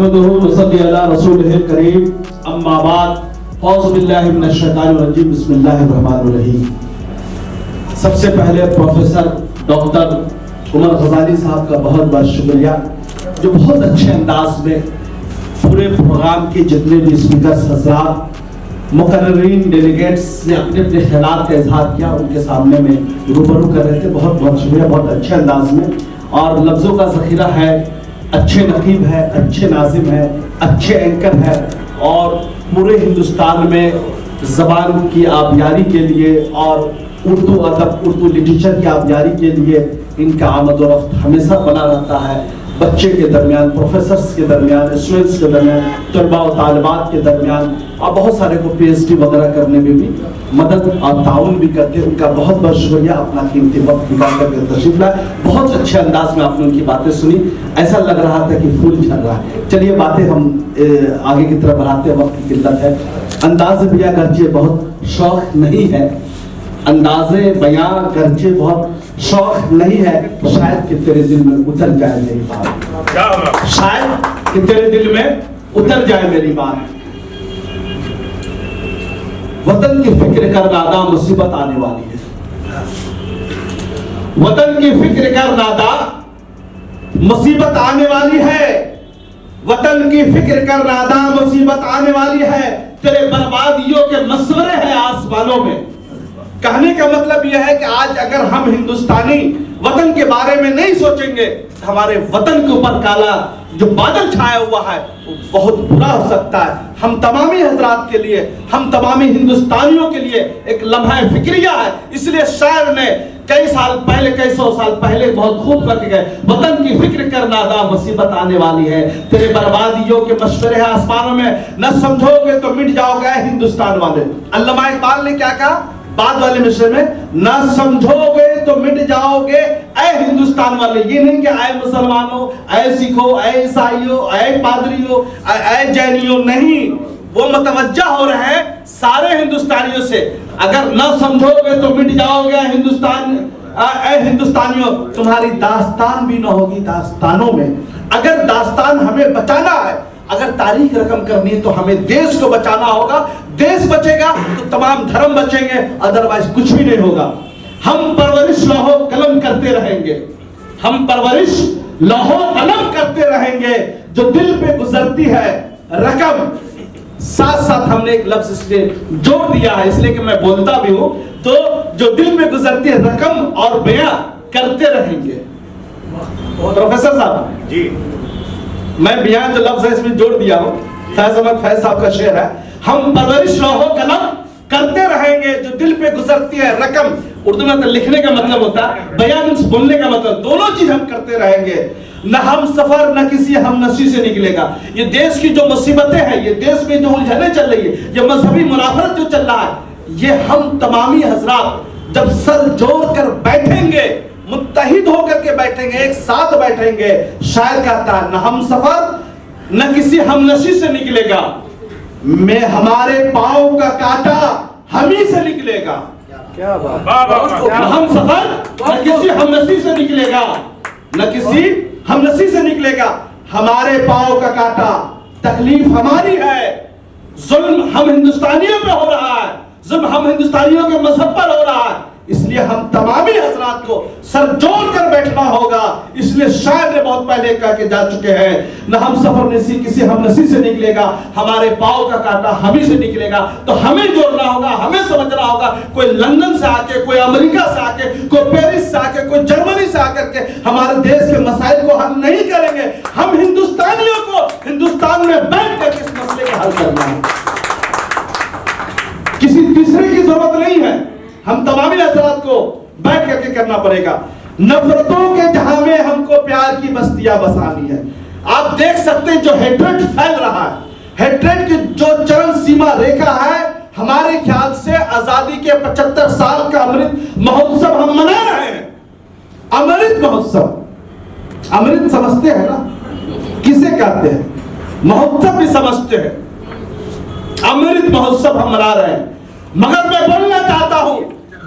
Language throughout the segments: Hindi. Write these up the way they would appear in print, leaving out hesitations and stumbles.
नहमदुहु व नसल्ली अला रसूलिहिल करीम अम्मा बाद औज़ु बिल्लाहि मिनश शैतानिर रजीम बिस्मिल्लाहिर रहमानिर रहीम। सबसे पहले प्रोफेसर डॉक्टर उमर गजाली साहब का बहुत बहुत शुक्रिया, जो बहुत अच्छे अंदाज में पूरे प्रोग्राम के जितने भी स्पीकर्स हज़रात मुकर्ररीन डेलीगेट्स ने अपने अपने ख्यालात का इजहार किया, उनके सामने में रूबरू कर रहे थे। बहुत बहुत शुक्रिया, बहुत अच्छे अंदाज में और लफ्ज़ों का ज़ख़ीरा है, अच्छे नकीब है, अच्छे नाजिम है, अच्छे एंकर है और पूरे हिंदुस्तान में ज़बान की आबियारी के लिए और उर्दू अदब, उर्दू लिटरेचर की आबियारी के लिए इनका आमद और रफ्त हमेशा बना रहता है। बच्चे के दरमियान, प्रोफेसर्स के दरमियान, स्टूडेंट्स के दरमियान, तलबा और तालिबात के दरमियान और बहुत सारे को PhD वगैरह करने में भी मदद और ताउन भी करते हैं। उनका बहुत बहुत शुक्रिया, अपना कीमती वक्त निकाल करके तशरीफ लाए। बहुत अच्छे अंदाज में आपने उनकी बातें सुनी, ऐसा लग रहा था कि फूल झड़ रहा है। चलिए बातें हम आगे की तरफ बढ़ाते हैं, वक्त की किल्लत है। अंदाज़ बयां गर्चे बहुत शौक नहीं है, अंदाज़े बयां गर्चे बहुत शौक नहीं है, शायद कि तेरे दिल में उतर जाए मेरी बात, शायद कि तेरे दिल में उतर जाए मेरी बात। वतन की फिक्र कर नादा, मुसीबत आने वाली है। वतन की फिक्र कर नादा, मुसीबत आने वाली है। वतन की फिक्र कर नादा, मुसीबत आने वाली है। तेरे बर्बादियों के मसवरे हैं आसमानों में। कहने का मतलब यह है कि आज अगर हम हिंदुस्तानी वतन के बारे में नहीं सोचेंगे, हमारे वतन के ऊपर काला जो बादल छाया हुआ है वो बहुत बुरा हो सकता है। हम तमामी हजरात के लिए, हम तमामी हिंदुस्तानियों के लिए एक लम्हा फिक्रिया है। इसलिए शायर ने कई साल पहले, कई सौ साल पहले बहुत खूब करके गए, वतन की फिक्र कर नादा, मुसीबत आने वाली है। तेरे बर्बादियों के मशवरे हैं आसमानों में, न समझोगे तो मिट जाओगे हिंदुस्तान वाले। अल्लामा इकबाल ने क्या कहा बाद वाले मिसरे में, ना समझोगे तो मिट जाओगे ऐ हिंदुस्तान वाले। ये नहीं कि ऐ मुसलमानों, ऐ सिखों, ऐ ईसाइयों, ऐ पादरियों, ऐ जैनियों, नहीं, वो मुतवज्जा हो रहे हैं सारे हिंदुस्तानियों से। अगर ना समझोगे तो मिट जाओगे हिंदुस्तान, ऐ हिंदुस्तानियों, तुम्हारी दास्तान भी ना होगी दास्तानों में। अगर दास्तान हमें बचाना है, अगर तारीख रकम करनी है तो हमें देश को बचाना होगा। देश बचेगा तो तमाम धर्म बचेंगे, अदरवाइज कुछ भी नहीं होगा। हम परवरिश लौहो कलम करते रहेंगे, हम परवरिश लौहो कलम करते रहेंगे। जो दिल पे गुजरती है रकम, साथ साथ हमने एक लफ्ज इसलिए जोड़ दिया है, इसलिए कि मैं बोलता भी हूं, तो जो दिल में गुजरती है रकम और बयां करते रहेंगे। प्रोफेसर साहब जी, मैं बयान जो लफ्ज है इसमें जोड़ दिया हूं, फैज अहमद फैज साहब का शेर है, हम परवरिश लौहो कलम करते रहेंगे। जो दिल पे गुजरती है रकम, उर्दू में तो लिखने का मतलब होता है, बयान मींस बोलने का मतलब, दोनों चीज हम करते रहेंगे। न हम सफर न किसी हम नशी से निकलेगा। ये देश की जो मुसीबतें हैं, ये देश में जो उलझने चल रही है, ये मजहबी मुनाफरत जो चल रहा है, ये हम तमामी हजरात जब सर जोड़ कर बैठेंगे, मुत्तहिद होकर के बैठेंगे, एक साथ बैठेंगे, शायर कहता है न हम सफर न किसी हमनशी से निकलेगा, मैं हमारे पांव का कांटा हम ही से निकलेगा। क्या बात, हम सफर न किसी हमनशी से निकलेगा, न किसी हमनशी से निकलेगा, हमारे पांव का कांटा तकलीफ हमारी है। जुल्म हम हिंदुस्तानियों पे हो रहा है, जुल्म हम हिंदुस्तानियों के मजहब पर हो रहा है, इसलिए हम तमामी हजरात को सर जोड़ कर बैठना होगा। इसलिए शायर ने बहुत पहले कह के जा चुके हैं, न हम सफर नसी किसी हम नसी से निकलेगा, हमारे पांव का कांटा हम ही से निकलेगा। तो हमें जोड़ना होगा, हमें समझना होगा। कोई लंदन से आके, कोई अमेरिका से आके, कोई पेरिस से आके, कोई जर्मनी से आकर के हमारे देश के मसाइल को हल नहीं करेंगे। हम हिंदुस्तानियों को हिंदुस्तान में बैठ कर इस मसले को हल करना है, किसी तीसरे की जरूरत नहीं है। हम तमामी हजरात को बैठ करके करना पड़ेगा। नफरतों के जहां में हमको प्यार की बस्तियां बसानी है। आप देख सकते हैं जो हेट्रेड फैल रहा है, हेट्रेड की जो चरम सीमा रेखा है, हमारे ख्याल से आजादी के 75 साल का अमृत महोत्सव हम मना रहे हैं। अमृत महोत्सव, अमृत समझते हैं ना, किसे कहते हैं? महोत्सव भी समझते हैं। अमृत महोत्सव हम मना रहे हैं, मगर मैं बोलना चाहता हूं,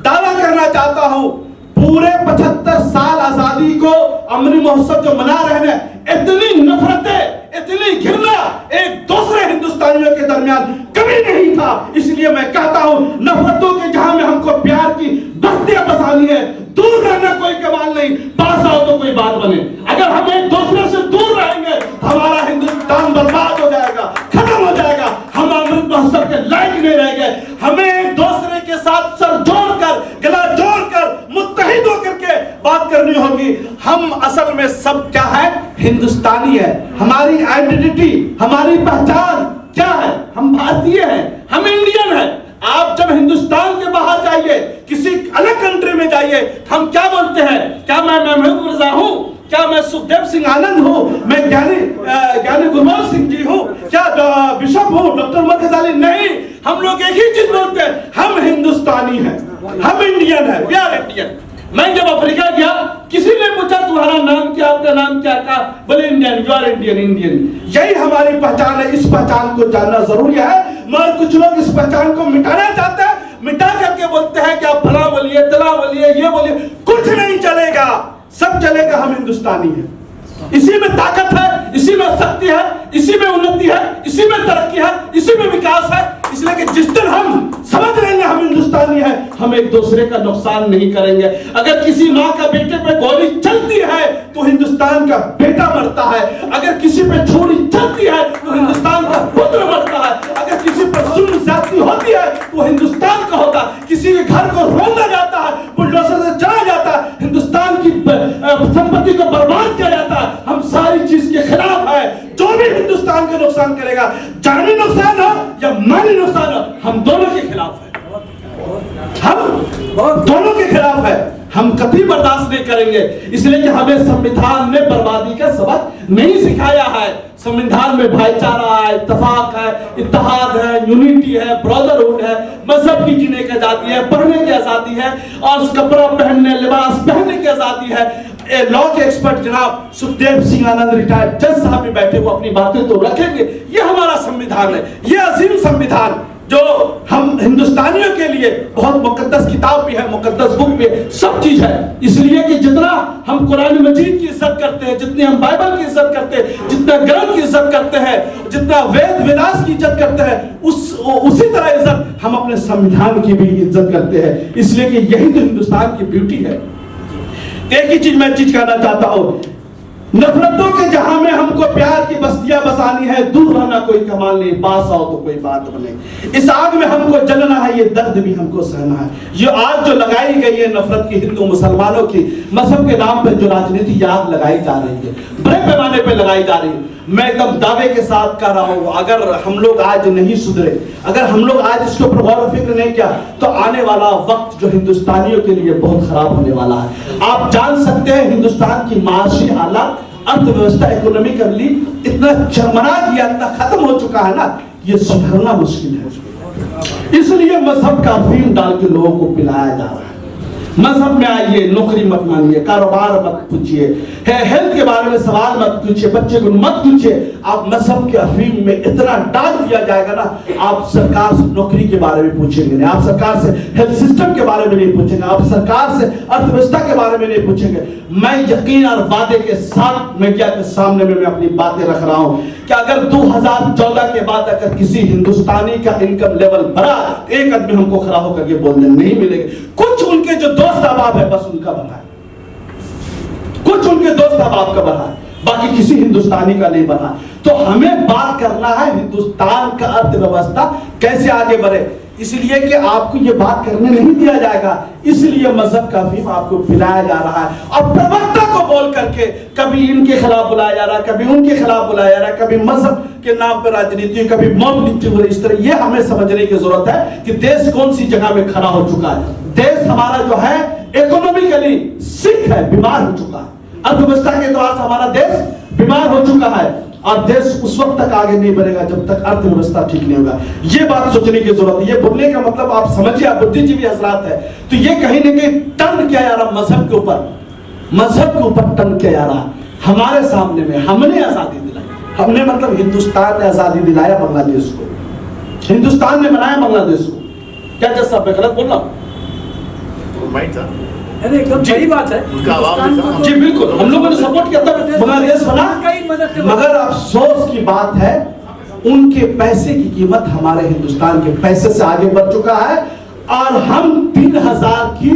दावा करना चाहता हूं, पूरे 75 साल आजादी को अमृत महोत्सव जो मना रहे हैं, इतनी नफरतें, इतनी घृणा एक दूसरे हिंदुस्तानियों के दरमियान कभी नहीं था। इसलिए मैं कहता हूं, नफरतों के जहां में हमको प्यार की बस्तियां बसानी है। दूर रहना कोई कमाल नहीं, पास आओ तो कोई बात बने। अगर हम एक दूसरे से दूर रहेंगे हमारा हिंदुस्तान बर्बाद हो जाएगा, खत्म हो जाएगा। हम अमृत महोत्सव के लायक नहीं रह गए। हमें एक दूसरे के साथ सर जोड़कर, गला जोड़कर, मुत्तहिद होकर के बात करनी होगी। हम असल में सब क्या है? हिंदुस्तानी है। हमारी आइडेंटिटी, हमारी पहचान क्या है? हम भारतीय हैं, हम इंडियन हैं। आप जब हिंदुस्तान के बाहर जाइए, किसी अलग कंट्री में जाइए, हम क्या बोलते हैं? क्या मैं महमूद मिर्जा हूं? क्या मैं सुखदेव सिंह आनंद हूं? मैं ज्ञानी गुरमोहन सिंह जी हूं? क्या बिशप हूं? डॉक्टर उमर गजाली? नहीं, हम लोग एक ही चीज बोलते हैं, हम हिंदुस्तानी हैं, हम इंडियन हैं, वी आर इंडियन। मैं जब अफ्रीका गया, किसी ने पूछा तुम्हारा नाम क्या, आपका नाम क्या? कहा बोले Indian, you are Indian, Indian. यही हमारी पहचान है। इस पहचान को जानना जरूरी है। मगर कुछ लोग इस पहचान को मिटाना चाहते हैं, मिटा करके बोलते हैं कि आप फला बोलिए, तला बोलिए, ये बोलिए। कुछ नहीं चलेगा, सब चलेगा। हम हिंदुस्तानी हैं, इसी में ताकत है, इसी में शक्ति है, इसी में उन्नति है, इसी में तरक्की है, इसी में विकास है। इसलिए कि जिस दिन हम समझ लेंगे हम हिंदुस्तानी हैं, हम एक दूसरे का नुकसान नहीं करेंगे। अगर किसी माँ का बेटे पे गोली चलती है तो हिंदुस्तान का बेटा मरता है। अगर किसी पे छुरी चलती है तो हिंदुस्तान का पुत्र मरता है। अगर किसी पर जुल्म ज्यादती होती है तो हिंदुस्तान का होता है। किसी के घर को रौंदा जाता है, बुलडोजर से चला जाता है, हिंदुस्तान की संपत्ति को बर्बाद किया जाता है। हम सारी चीज के खिलाफ है। जो भी हिंदुस्तान का नुकसान करेगा, जानी नुकसान हो या माली नुकसान हो, हम दोनों के खिलाफ है। हम दोनों के खिलाफ है। हम कभी बर्दाश्त नहीं करेंगे। इसलिए कि हमें संविधान में बर्बादी का सबक नहीं सिखाया है। संविधान में भाईचारा है, इत्तेफाक है, इत्तेहाद है, यूनिटी है, ब्रदरहुड है, मजहब की जीने की आजादी है, पढ़ने की आजादी है, और कपड़ा पहनने, लिबास पहनने की आजादी है। लॉ के एक्सपर्ट जनाब सुखदेव सिंह आनंद रिटायर्ड जज साहब भी बैठे, वो अपनी बातें तो रखेंगे। ये हमारा संविधान है, ये अजीम संविधान जो हम हिंदुस्तानियों के लिए बहुत मुकद्दस किताब भी है, मुकद्दस बुक भी है, सब चीज है। इसलिए कि जितना हम कुरान मजीद की इज्जत करते हैं, जितनी हम बाइबल की इज्जत करते हैं, जितना ग्रंथ की इज्जत करते हैं, जितना वेद वेदास की इज्जत करते हैं, उसी तरह इज्जत हम अपने संविधान की भी इज्जत करते हैं। इसलिए कि यही तो हिंदुस्तान की ब्यूटी है। एक ही चीज मैं कहना चाहता हूं, नफरतों के जहां में हमको प्यार की बस्तियां बसानी है। दूर रहना कोई कमाल नहीं, पास आओ तो कोई बात बने। इस आग में हमको जलना है, ये दर्द भी हमको सहना है। ये आग जो लगाई गई है नफरत की, हिंदू मुसलमानों की, मजहब के नाम पर जो राजनीति आग लगाई जा रही है, बड़े पैमाने पर लगाई जा रही है। मैं एकदम दावे के साथ कह रहा हूं, अगर हम लोग आज नहीं सुधरे, अगर हम लोग आज इसके ऊपर गौर फिक्र नहीं किया, तो आने वाला वक्त जो हिंदुस्तानियों के लिए बहुत खराब होने वाला है। आप जान सकते हैं हिंदुस्तान की माशी हालत, अर्थव्यवस्था, इकोनॉमिकली इतना चरमरा गया, इतना खत्म हो चुका है ना, ये सुधरना मुश्किल है। इसलिए मजहब का अफीम डाल के लोगों को पिलाया जा रहा है। मजहब में आइए, नौकरी मत मांगिए, कारोबार मत पूछिए, हेल्थ के बारे में सवाल मत पूछिए, बच्चे को मत पूछिए। आप मजहब के अफीम में इतना डाल दिया जाएगा ना, आप सरकार से नौकरी के बारे में पूछेंगे नहीं, आप सरकार से हेल्थ सिस्टम के बारे में नहीं पूछेंगे, आप सरकार से अर्थव्यवस्था के बारे में नहीं पूछेंगे। मैं यकीन और वादे के साथ मीडिया के सामने में मैं अपनी बातें रख रहा हूं कि अगर 2014 के बाद अगर किसी हिंदुस्तानी का इनकम लेवल बढ़ा, एक आदमी हमको खड़ा होकर के बोलने नहीं मिलेंगे। कुछ उनके जो दोस्त अहबाब है, बस उनका बढ़ा है, कुछ उनके दोस्त अहबाब का बढ़ा है, बाकी किसी हिंदुस्तानी का नहीं बढ़ा। तो हमें बात करना है हिंदुस्तान का अर्थव्यवस्था कैसे आगे बढ़े। इसलिए कि आपको ये बात करने नहीं दिया जाएगा, इसलिए मजहब का अफीम आपको पिलाया जा रहा है। और प्रवक्ता को बोल करके कभी इनके खिलाफ बुलाया जा रहा है, कभी उनके खिलाफ बुलाया जा रहा है, कभी मजहब के नाम पर राजनीति, कभी मौत नीति। इस तरह ये हमें समझने की जरूरत है कि देश कौन सी जगह में खड़ा हो चुका है। देश हमारा जो है इकोनॉमिकली सिक है, बीमार हो चुका है। अर्थव्यवस्था के द्वारा से हमारा देश बीमार हो चुका है, और देश उस वक्त तक आगे नहीं बढ़ेगा जब तक अर्थव्यवस्था ठीक नहीं होगा। ये बात सोचने की जरूरत है। ये बोलने का मतलब आप समझिए, आप बुद्धिजीवी हजरात है, तो ये कहीं ना कहीं टर्न किया जा रहा मजहब के ऊपर, मजहब के ऊपर टर्न किया जा रहा। हमारे सामने में हमने आजादी दिलाई, हमने मतलब हिंदुस्तान ने आजादी दिलाया बांग्लादेश को, हिंदुस्तान ने बनाया बांग्लादेश को। क्या जज साहब मैं गलत बोल रहा हूं? अरे एकदम सही बात है। जी बिल्कुल, हम लोगों ने सपोर्ट किया तब बांग्लादेश बना। मगर अफसोस की बात है उनके पैसे की कीमत हमारे हिंदुस्तान के पैसे से आगे बढ़ चुका है और हम 3000 की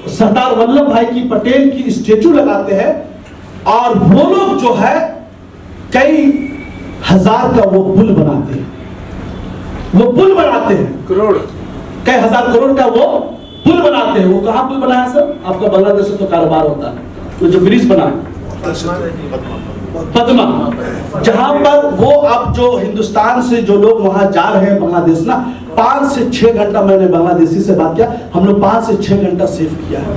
सरदार वल्लभ भाई की पटेल की स्टेचू लगाते हैं और वो लोग जो है कई हजार का वो पुल बनाते हैं, वो पुल बनाते हैं करोड़, कई हजार करोड़ का वो पुल बनाते हैं। वो कहाँ पुल बनाया सर? आपका बांग्लादेश से तो कारोबार होता है, वो जो ब्रिज बना पद्मा, जहां पर वो अब जो हिंदुस्तान से जो लोग वहां जा रहे हैं बांग्लादेश ना, 5 से 6 घंटा, मैंने बांग्लादेशी से बात किया, हम लोग 5 से 6 घंटा सेव किया है।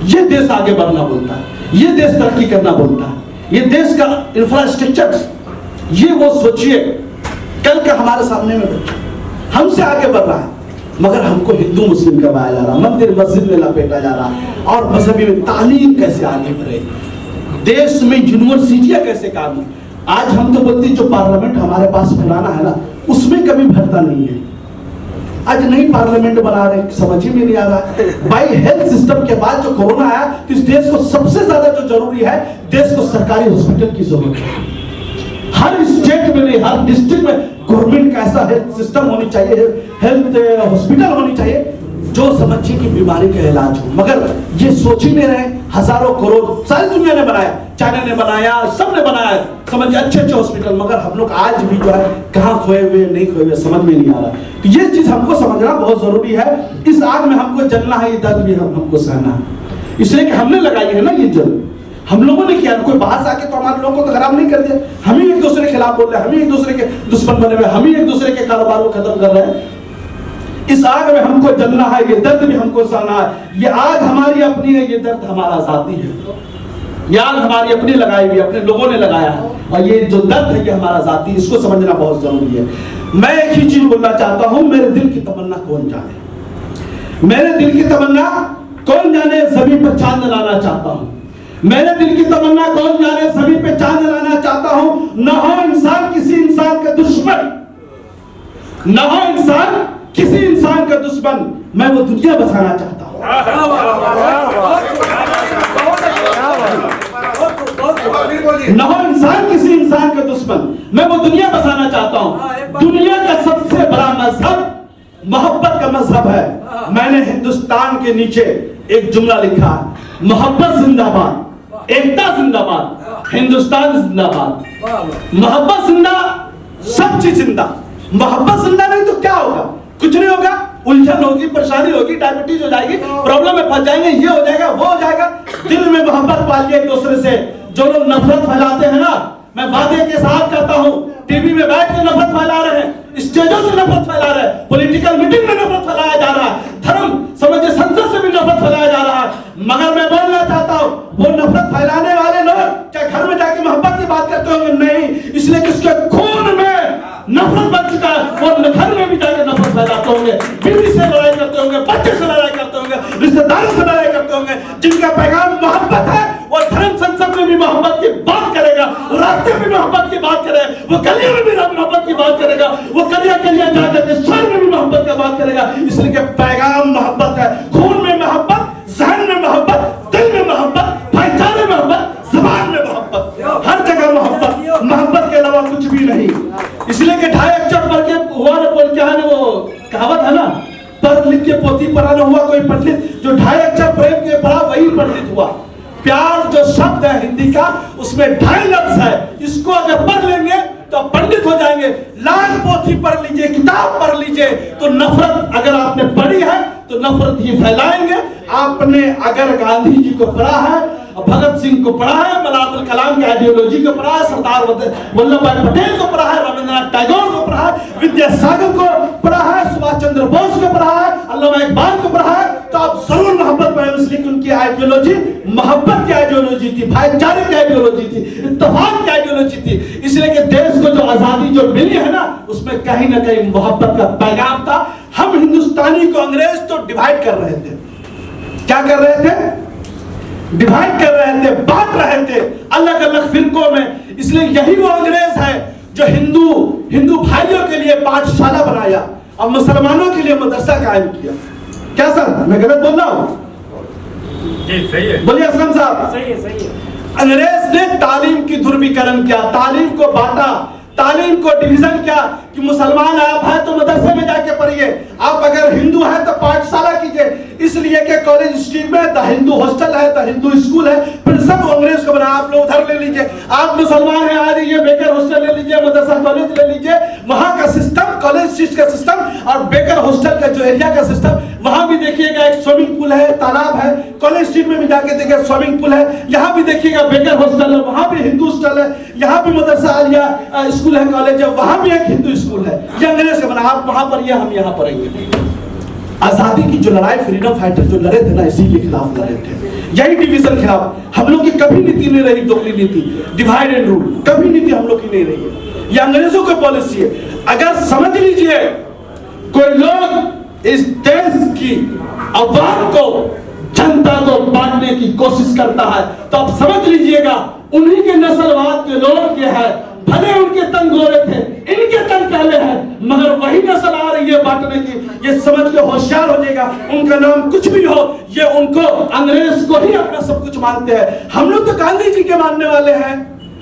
ये देश आगे बढ़ना बोलता है, ये देश तरक्की करना बोलता है, ये देश का इंफ्रास्ट्रक्चर, ये वो सोचिए कल का हमारे सामने में बच्चा हमसे आगे बढ़ रहा है, मगर हमको हिंदू मुस्लिम करवाया जा रहा, मंदिर मस्जिद में लपेटा जा रहा और मजहबी में तालीम कैसे आगे बढ़े, देश में यूनिवर्सिटियां कैसे काम हो। आज हम तो बोलते हैं जो पार्लियामेंट हमारे पास पुराना है ना, उसमें कभी भरता नहीं है। आज नई पार्लियामेंट बना रहे, समझ ही में नहीं आ रहा। भाई हेल्थ सिस्टम के बाद जो कोरोना आया तो इस देश को सबसे ज्यादा जो जरूरी है, देश को सरकारी हॉस्पिटल की जरूरत है। हर स्टेट में नहीं, हर डिस्ट्रिक्ट में गवर्नमेंट का ऐसा हेल्थ सिस्टम होनी चाहिए, हेल्थ हॉस्पिटल होनी चाहिए जो समझिए कि बीमारी का इलाज हो। मगर ये सोच ही नहीं रहे, हजारों करोड़ सारी दुनिया ने बनाया, चाइना ने बनाया, सब ने बनाया, समझिए अच्छे अच्छे हॉस्पिटल, मगर हम लोग आज भी जो है कहाँ खोए हुए नहीं खोए हुए समझ में नहीं आ रहा। तो ये चीज हमको समझना बहुत जरूरी है। इस आग में हमको जलना है, ये दर्द भी हमको सहना है, इसलिए कि हमने लगाई है ना ये जल, हम लोगों ने किया। कोई बाहर से आके तो हमारे लोगों को तो खराब नहीं कर दिया, हम ही एक दूसरे के खिलाफ बोल रहे हैं, हम ही एक दूसरे के दुश्मन बने हुए, हम ही एक दूसरे के कारोबार को खत्म कर रहे हैं। इस आग में हमको जलना है, ये दर्द भी हमको सहना है। ये आग हमारी अपनी है, ये दर्द हमारा साथी है। ये आग हमारी अपनी लगाई हुई, अपने लोगों ने लगाया है, और ये जो दर्द है ये हमारा साथी, इसको समझना बहुत जरूरी है। मैं एक ही चीज बोलना चाहता हूं, मेरे दिल की तमन्ना कौन जाने, मेरे दिल की तमन्ना कौन जाने, जमीन पर चांद लाना चाहता हूं। मेरे दिल की तमन्ना कौन जाने, जमीन पे चांद लाना चाहता हूं। न हो इंसान किसी इंसान का दुश्मन, न हो इंसान किसी इंसान का दुश्मन, मैं वो दुनिया बसाना चाहता हूं। न हो इंसान किसी इंसान का दुश्मन, मैं वो दुनिया बसाना चाहता हूं। दुनिया का सबसे बड़ा मजहब मोहब्बत का मजहब है। मैंने हिंदुस्तान के नीचे एक जुमला लिखा है, मोहब्बत जिंदाबाद, एकता जिंदाबाद, हिंदुस्तान जिंदाबाद। मोहब्बत जिंदा, सब चीज जिंदा। मोहब्बत जिंदा नहीं तो क्या होगा? कुछ नहीं होगा, उलझन होगी, परेशानी होगी, डायबिटीज हो जाएगी, प्रॉब्लम में फंस जाएंगे, ये हो जाएगा, वो हो जाएगा। दिल में मोहब्बत पालिए एक दूसरे से। जो लोग नफरत फैलाते हैं ना, मैं वादे के साथ कहता हूं, टीवी में बैठ के नफरत फैला रहे हैं, स्टेजों से नफरत फैला रहे हैं, पॉलिटिकल मीटिंग में नफरत फैलाया जा रहा है, धर्म समझिए संसद से भी नफरत फैलाया जा रहा है। मगर मैं बोलना चाहता हूं, वो नफरत फैलाने वाले लोग क्या घर में जाके मोहब्बत की बात करते होंगे? नहीं, इसलिए कि उसके खून में नफरत बन चुका है, वो घर में भी जाकर नफरत फैलाते होंगे, बीवी से लड़ाई करते होंगे, बच्चे से लड़ाई करते होंगे, रिश्तेदारों से लड़ाई करते होंगे। जिनका पैगाम मोहब्बत है, वो धर्म संसद में भी मोहब्बत की बात करेगा, रास्ते में मोहब्बत की बात करेगा, वो गलियों में भी मोहब्बत की बात करेगा, वो गलियां गलियां जाकर के शहर में भी मोहब्बत की बात करेगा। इसलिए कि पैगाम मोहब्बत है, खून में मोहब्बत, जहन में मोहब्बत, दिल में मोहब्बत, भाईचारे में मोहब्बत, जबान में मोहब्बत, हर जगह मोहब्बत, मोहब्बत के अलावा कुछ भी नहीं। इसलिए कि 2.5 अक्षर पढ़ के हुआ ना, बोल क्या है ना, वो कहावत है ना, पढ़ लिख के पोती पढ़ाना हुआ कोई पंडित। जो 2.5 अक्षर प्रेम के पढ़ा वही पंडित हुआ। प्यार जो शब्द है हिंदी का, उसमें 2.5 लफ्ज है, इसको अगर पढ़ लेंगे तो पंडित हो जाएंगे। लाख पोथी पढ़ लीजिए, किताब पढ़ लीजिए, तो नफरत अगर आपने पढ़ी है तो नफरत ही फैलाएंगे। आपने अगर गांधी जी को पढ़ा है, भगत सिंह को पढ़ा है, मौलाना अब्दुल कलाम की आइडियोलॉजी को पढ़ा है, सरदार वल्लभ भाई पटेल को पढ़ा है, रविंद्रनाथ टैगोर को पढ़ा है, विद्यासागर को पढ़ा है, सुभाष चंद्र बोस को पढ़ा है, अल्लामा इकबाल को पढ़ा है, तो आप जरूर मोहब्बत पढ़ें। इसलिए उनकी आइडियोलॉजी मोहब्बत की आइडियोलॉजी थी, भाईचारे की आइडियोलॉजी थी, इत्तेफाक की आइडियोलॉजी थी। इसलिए कि देश को जो आजादी जो मिली है ना, उसमें कहीं ना कहीं मोहब्बत का पैगाम था। हम हिंदुस्तानी को अंग्रेज तो डिवाइड कर रहे थे, क्या कर रहे थे? डिवाइड कर रहे थे, बांट रहे थे अलग अलग फिरकों में। इसलिए यही वो अंग्रेज है जो हिंदू भाइयों के लिए पाठशाला बनाया और मुसलमानों के लिए मदरसा कायम किया। क्या सर, मैं गलत बोल रहा हूं? जी सही है, बोलिए असलम साहब। सही है, सही है। अंग्रेज ने तालीम की ध्रुवीकरण किया, तालीम को बांटा, तालीम को डिवीजन किया कि मुसलमान आप हैं तो मदरसे में जाके पढ़िए, आप अगर हिंदू हैं तो पाठशाला कीजिए। इसलिए कि कॉलेज स्ट्रीट में द हिंदू हॉस्टल है, द हिंदू स्कूल है, फिर सब अंग्रेज को बना। आप लोग उधर ले लीजिए, आप मुसलमान हैं आ जाइए बेकर हॉस्टल ले लीजिए, मदरसा कॉलेज ले लीजिए। वहां का सिस्टम, कॉलेज स्ट्रीट का सिस्टम और बेकर हॉस्टल का जो एरिया का सिस्टम, वहां भी देखिएगा एक स्विमिंग पूल है, तालाब है। कॉलेज स्ट्रीट में भी जाके देखिए स्विमिंग पूल है। यहाँ भी देखिएगा बेकर हॉस्टल है, वहां भी हिंदू हॉस्टल है। यहाँ भी मदरसा आलिया स्कूल है, कॉलेज है, वहां भी एक हिंदू स्कूल है। ये अंग्रेज से बना, आप वहां पर ये, हम यहाँ पढ़ेंगे। आजादी की जो लड़ाई फ्रीडम फाइटर जो लड़े थे ना, इसी के खिलाफ लड़े थे, यही डिवीजन खिलाफ। हम लोग की कभी नीति नहीं रही दोगली नीति, डिवाइड एंड रूल, कभी नीति हम लोग की नहीं रही है। ये अंग्रेजों की पॉलिसी है। अगर समझ लीजिए कोई लोग इस देश की अवाम को, जनता को बांटने की कोशिश करता है, तो आप समझ लीजिएगा उन्हीं के नस्लवाद के लोग के हैं। भले उनके तन गोरे थे, इनके तन काले हैं, मगर वही नस्ल आ रही है बांटने की। ये समझ के होशियार हो जाएगा, उनका नाम कुछ भी हो, ये उनको अंग्रेज को ही अपना सब कुछ मानते हैं। हम लोग तो गांधी जी के मानने वाले हैं,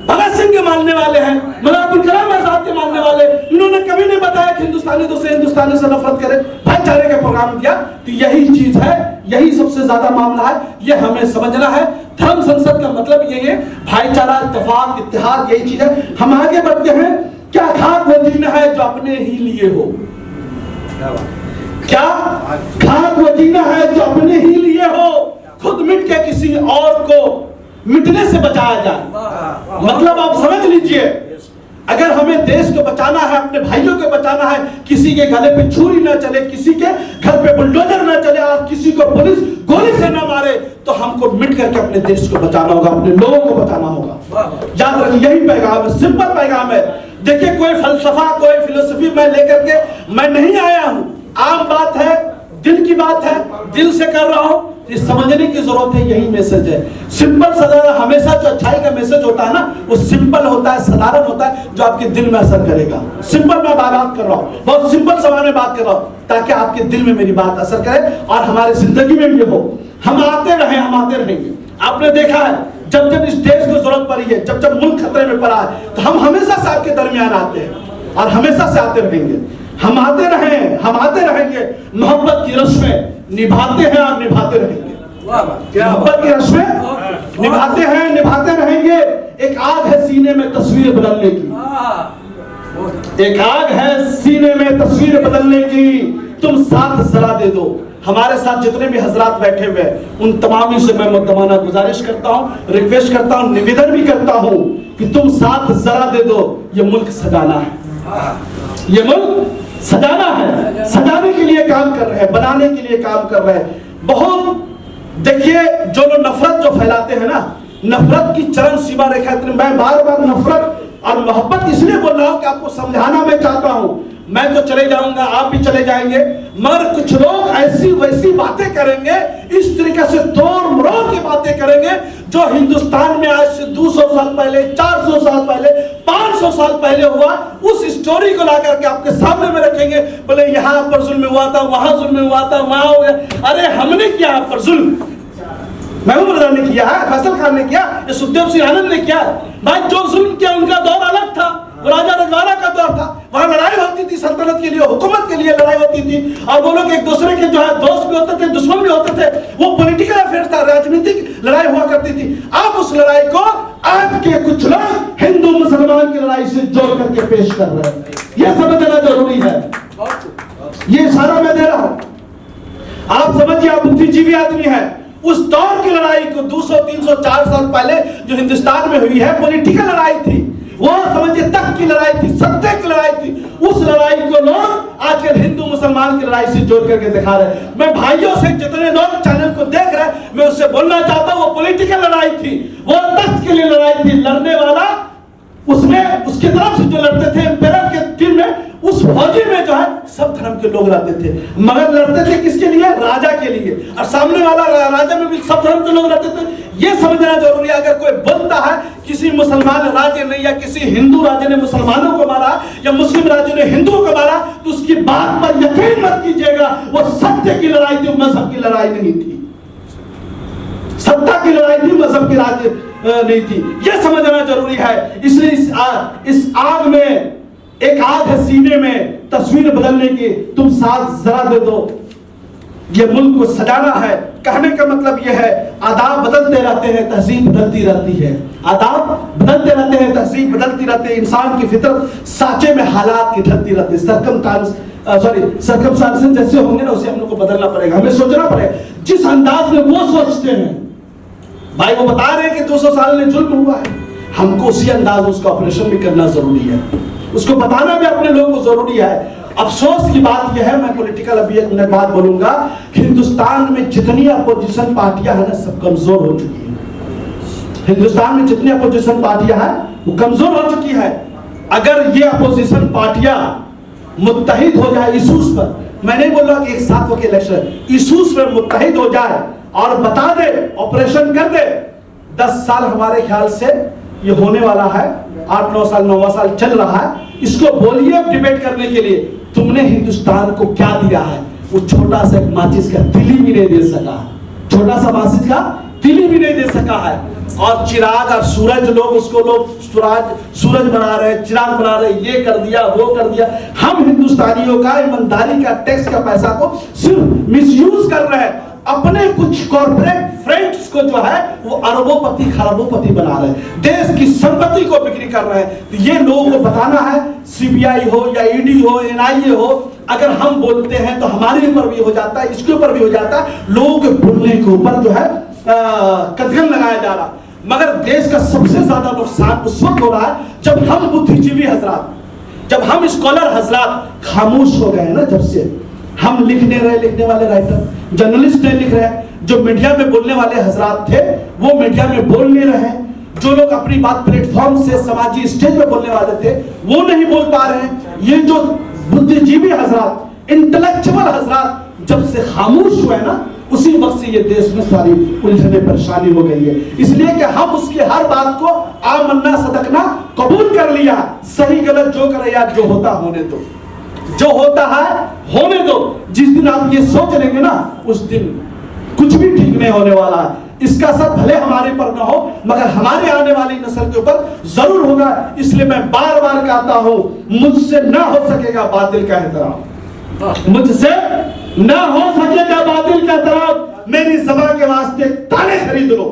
भगत सिंह के मानने वाले हैं, मौलाना अब्दुल कलाम आजाद के मानने वाले। इन्होंने कभी नहीं बताया कि हिंदुस्तानी दूसरे हिंदुस्तानी से नफरत करे, भाईचारे का प्रोग्राम दिया। तो यही चीज है, यही सबसे ज्यादा मामला है, ये हमें समझना है। धर्म संसद का मतलब यही है, भाईचारा, इत्तेफाक, इत्तेहाद, यही चीज है। हम आगे बढ़ते हैं। क्या खाक वो जीना है जो अपने ही लिए हो? क्या खाक वो जीना है जो अपने ही लिए हो, खुद मिट के किसी और को मिटने से बचाया जाए। मतलब आप समझ लीजिए, अगर हमें देश को बचाना है, अपने भाइयों को बचाना है, किसी के गले पे छुरी ना चले, किसी के घर पे बुलडोजर ना चले और किसी को पुलिस गोली से ना मारे, तो हमको मिट करके अपने देश को बचाना होगा, अपने लोगों को बचाना होगा। याद रखिए, यही पैगाम है, सिंपल पैगाम है। देखिए कोई फलसफा, कोई फिलोसफी मैं लेकर के मैं नहीं आया हूं, आम बात है, दिल की बात है, दिल से कर रहा हूं। ये समझने की जरूरत है, यही मैसेज है। सिंपल साधारण, हमेशा जो अच्छाई का मैसेज होता है ना, वो सिंपल होता है, साधारण होता है, जो आपके दिल में असर करेगा। सिंपल मैं बात कर रहा हूँ, बहुत सिंपल सवाल में बात कर रहा हूँ, ताकि आपके दिल में मेरी बात असर करे और हमारी जिंदगी में भी हो। हम आते रहे, हम आते रहेंगे। आपने देखा है, जब जब इस देश को जरूरत पड़ी है, जब जब मुल्क खतरे में पड़ा है, तो हम हमेशा से आपके दरमियान आते हैं और हमेशा से आते रहेंगे। हम आते रहे, हम आते रहेंगे, मोहब्बत की रस्में निभाते हैं और निभाते रहेंगे। मोहब्बत की रस्में निभाते हैं, निभाते रहेंगे। एक आग है सीने में तस्वीर बदलने की, एक आग है सीने में तस्वीर बदलने की, तुम साथ जरा दे दो। हमारे साथ जितने भी हजरात बैठे हुए उन तमाम से मैं मुद्दमाना गुजारिश करता हूँ, रिक्वेस्ट करता हूँ, निवेदन भी करता हूँ कि तुम साथ जरा दे दो। ये मुल्क सजाना है, ये मुल्क सजाना है, सजाने के लिए काम कर रहे हैं, बनाने के लिए काम कर रहे हैं। बहुत देखिए, जो लोग नफरत जो फैलाते हैं ना, नफरत की चरम सीमा रेखा। मैं बार बार नफरत और मोहब्बत इसलिए बोल रहा हूं कि आपको समझाना मैं चाहता हूं। मैं तो चले जाऊंगा, आप भी चले जाएंगे, मगर कुछ लोग ऐसी वैसी बातें करेंगे, इस तरीके से तोड़ मरोड़ की बातें करेंगे, जो हिंदुस्तान में आज से 200 साल पहले, 400 साल पहले, 500 साल पहले हुआ, उस स्टोरी को ला करके आपके सामने में रखेंगे। बोले यहाँ पर जुल्म हुआ था, वहां जुल्म हुआ था, वहां हो गया। अरे हमने किया आप पर जुल्म? महबूब रजा ने किया है, फैसल खान ने किया, ये सुखदेव सिंह आनंद ने किया। भाई जो जुल्म किया उनका दौर अलग था, वो राजा रजवाड़ा का दौर था। वहां लड़ाई होती थी, सल्तनत के लिए, हुकूमत के लिए लड़ाई होती थी, और वो लोग एक दूसरे के जो है दोस्त भी होते थे, दुश्मन भी होते थे। वो पॉलिटिकल अफेयर था, राजनीतिक लड़ाई हुआ करती थी। आप उस लड़ाई को आज के कुछ लोग हिंदू मुसलमान की लड़ाई से जोड़ करके पेश कर रहे हैं। यह समझना जरूरी है, ये इशारा मैं दे रहा हूं। आप समझिए, आप बुद्धिजीवी आदमी है। उस दौर की लड़ाई को 200, 300, 4 साल पहले जो हिंदुस्तान में हुई है, पॉलिटिकल लड़ाई थी, वो समझिए तख्त की लड़ाई थी, सत्ते की लड़ाई थी। उस लड़ाई को लोग आजकल हिंदू मुसलमान की लड़ाई से जोड़ करके दिखा रहे हैं। मैं भाइयों से, जितने लोग चैनल को देख रहे हैं, मैं उससे बोलना चाहता हूं, वो पॉलिटिकल लड़ाई थी, वो तख्त के लिए लड़ाई थी। लड़ने वाला उसमें उसकी तरफ से जो लड़ते थे एम्पायर के टीम में, उस फौजी में जो है सब धर्म के लोग रहते थे, मगर लड़ते थे किसके लिए? राजा के लिए। और सामने वाला राजा में भी सब धर्म के लोग रहते थे। ये समझना जरूरी है। अगर कोई बोलता है किसी मुसलमान राजे ने या किसी हिंदू राजे ने मुसलमानों को मारा या मुस्लिम राजे ने हिंदुओं को मारा, तो उसकी बात पर यकीन मत कीजिएगा, वो सत्य की लड़ाई थी, मजहब की लड़ाई नहीं थी। सत्ता की लड़ाई थी, मजहब की लड़ाई नहीं थी। यह समझना जरूरी है। इसलिए इस आग में एक आग है सीने में तस्वीर बदलने की, तुम साथ जरा दे दो, ये मुल्क को सजाना है। कहने का मतलब यह है, आदाब बदलते रहते हैं, तहजीब बदलती रहती है। आदाब बदलते रहते हैं, तहजीब बदलती रहती है। इंसान की फितरत साँचे में हालात की ढलती रहती है। सरकमस्टांसेस जैसे होंगे ना, उसे हम लोग को बदलना पड़ेगा, हमें सोचना पड़ेगा। जिस अंदाज में वो सोचते हैं, भाई वो बता रहे हैं कि 200 साल में जुल्म हुआ है, हमको उसी अंदाज में उसका ऑपरेशन भी करना जरूरी है, उसको बताना भी अपने लोगों को जरूरी है। अफसोस की बात यह है, मैं पॉलिटिकल अभी एक मिनट बाद बोलूंगा, हिंदुस्तान में जितनी अपोजिशन पार्टियां हैं ना, सब कमजोर हो चुकी है। हिंदुस्तान में जितनी अपोजिशन पार्टियां हैं वो कमजोर हो चुकी है। अगर ये अपोजिशन पार्टियां मुत्तहिद हो जाए इशूज पर, मैं नहीं बोल रहा कि एक साथ होकर इलेक्शन, इशूज पर मुत्तहिद हो जाए और बता दे, ऑपरेशन कर दे, 10 साल हमारे ख्याल से ये होने वाला है, 8-9 साल 9वां साल चल रहा है। इसको बोलिए अब डिबेट करने के लिए, तुमने हिंदुस्तान को क्या दिया है? वो छोटा सा माचिस का तिली भी नहीं दे सका, छोटा सा माचिस का तिली भी नहीं दे सका है। और चिराग और सूरज, लोग उसको सूरज बना रहे, चिराग बना रहे, ये कर दिया वो कर दिया। हम हिंदुस्तानियों का ईमानदारी का टैक्स का पैसा को सिर्फ मिसयूज कर रहे हैं। अपने कुछ कॉर्पोरेट फ्रेंड्स को जो है वो अरबोपति खरबोपति बना रहे हैं, देश की संपत्ति को बिक्री कर रहे हैं। तो ये लोगों को बताना है, सीबीआई हो या ईडी हो, एनआईए हो, अगर हम बोलते हैं तो हमारे ऊपर भी हो जाता है, इसके ऊपर भी हो जाता है, लोगों के बोलने के ऊपर जो है कदगन लगाया जा रहा। मगर देश का सबसे ज्यादा नुकसान उस वक्त हो रहा है जब हम बुद्धिजीवी हजरात, जब हम स्कॉलर हजरात खामोश हो गए हैं ना। जब से हम लिखने वाले राइटर जर्नलिस्ट नहीं लिख रहे हैं, जो मीडिया में बोलने वाले हजरात थे वो मीडिया में बोल नहीं रहे, जो लोग अपनी बात प्लेटफॉर्म से समाजी स्टेज पे बोलने वाले थे वो नहीं बोल पा रहे हैं। ये जो बुद्धिजीवी हजरात, इंटेलेक्चुअल हजरात जब से खामोश हुए ना, उसी वक्त से ये देश में सारी उलझने परेशानी हो गई है। इसलिए कि हम उसकी हर बात को आमन्ना सदकना कबूल कर लिया। सही गलत जो करे यार, जो होता होने दो, जो होता है होने दो। जिस दिन आप ये सोच लेंगे ना, उस दिन कुछ भी ठीक नहीं होने वाला है। इसका असर भले हमारे पर ना हो, मगर हमारे आने वाली नस्ल के ऊपर जरूर होगा। इसलिए मैं बार बार कहता हूं, मुझसे ना हो सकेगा बातिल का एहतराम, मुझसे ना हो सकेगा बातिल का एहतराम। मेरी ज़बान के वास्ते ताने खरीद लो।